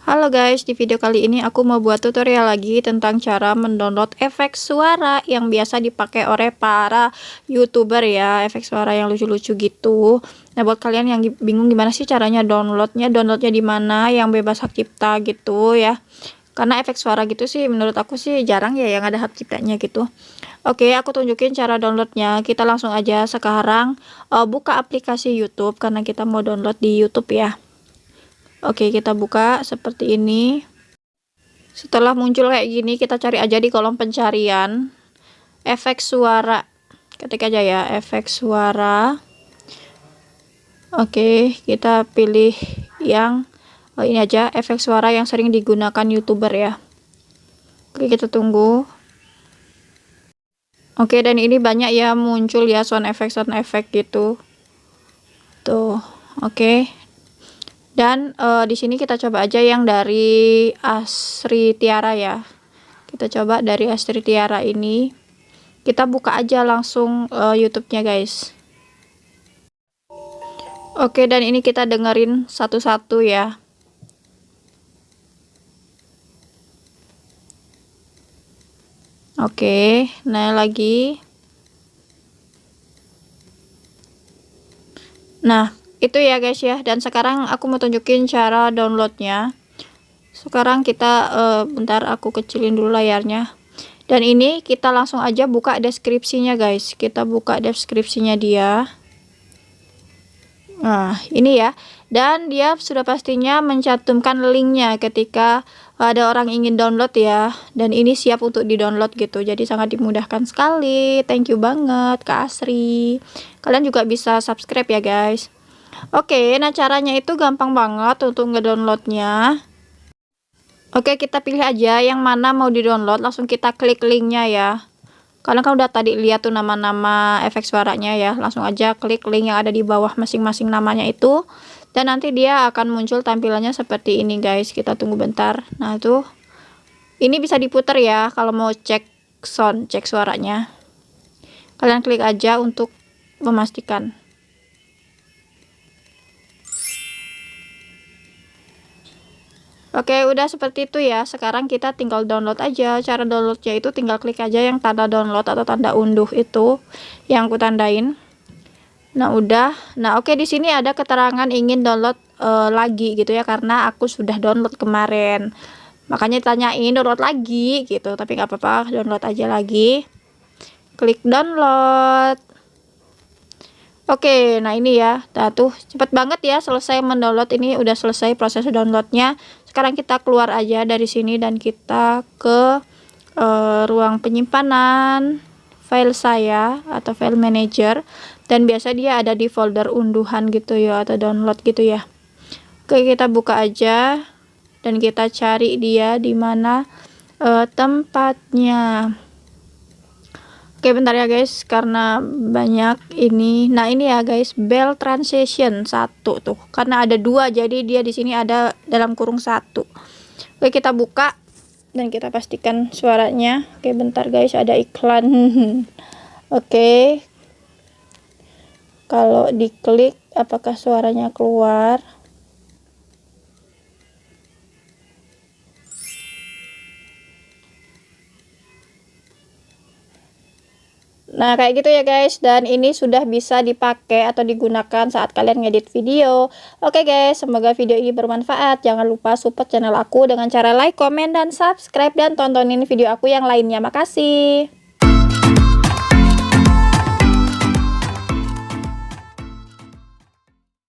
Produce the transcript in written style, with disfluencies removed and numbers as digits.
Halo guys, di video kali ini aku mau buat tutorial lagi tentang cara mendownload efek suara yang biasa dipakai oleh para YouTuber ya, efek suara yang lucu-lucu gitu. Nah, buat kalian yang bingung gimana sih caranya downloadnya di mana yang bebas hak cipta gitu ya. Karena efek suara gitu sih menurut aku sih jarang ya yang ada hak ciptanya gitu. Oke, aku tunjukin cara downloadnya. Kita langsung aja sekarang buka aplikasi YouTube karena kita mau download di YouTube ya. Oke, kita buka seperti ini. Setelah muncul kayak gini, kita cari aja di kolom pencarian efek suara. Ketik aja ya, efek suara. Oke, kita pilih yang ini aja, efek suara yang sering digunakan YouTuber ya. Oke, kita tunggu. Oke, dan ini banyak ya muncul ya sound effect gitu. Tuh, oke. Dan di sini kita coba aja yang dari Astri Tiara ya. Kita coba dari Astri Tiara ini. Kita buka aja langsung YouTube-nya guys. Oke, dan ini kita dengerin satu-satu ya. Oke, nah lagi. Nah, itu ya guys ya. Dan sekarang aku mau tunjukin cara downloadnya. Sekarang kita bentar aku kecilin dulu layarnya. Dan ini kita langsung aja buka deskripsinya guys. Kita buka deskripsinya dia. Nah, ini ya. Dan dia sudah pastinya mencantumkan linknya ketika ada orang ingin download ya. Dan ini siap untuk di-download gitu. Jadi sangat dimudahkan sekali. Thank you banget Kak Asri. Kalian juga bisa subscribe ya guys. Oke, nah caranya itu gampang banget untuk ngedownloadnya. Oke, kita pilih aja yang mana mau di-download. Langsung kita klik linknya ya. Karena kan udah tadi lihat tuh nama-nama efek suaranya ya. Langsung aja klik link yang ada di bawah masing-masing namanya itu. Dan nanti dia akan muncul tampilannya seperti ini guys. Kita tunggu bentar. Nah tuh. Ini bisa diputar ya kalau mau cek sound, cek suaranya. Kalian klik aja untuk memastikan. Oke, udah seperti itu ya. Sekarang kita tinggal download aja. Cara downloadnya itu tinggal klik aja yang tanda download atau tanda unduh itu yang aku tandain. Nah, udah. Nah, oke, di sini ada keterangan ingin download lagi gitu ya, karena aku sudah download kemarin. Makanya ditanyain download lagi gitu, tapi nggak apa-apa, download aja lagi. Klik download. Oke, nah ini ya. Nah, tuh cepet banget ya selesai mendownload. Ini udah selesai proses downloadnya. Sekarang kita keluar aja dari sini dan kita ke ruang penyimpanan file saya atau file manager, dan biasa dia ada di folder unduhan gitu ya atau download gitu ya. Oke, kita buka aja dan kita cari dia di mana tempatnya. Oke, bentar ya guys, karena banyak ini. Nah, ini ya guys, bell transition 1 tuh. Karena ada 2, jadi dia di sini ada dalam kurung 1. Oke, kita buka dan kita pastikan suaranya. Oke, bentar guys, ada iklan. Oke. Kalau diklik apakah suaranya keluar? Nah, kayak gitu ya guys, dan ini sudah bisa dipakai atau digunakan saat kalian ngedit video. Oke guys, semoga video ini bermanfaat. Jangan lupa support channel aku dengan cara like, komen, dan subscribe, dan tontonin video aku yang lainnya. Makasih.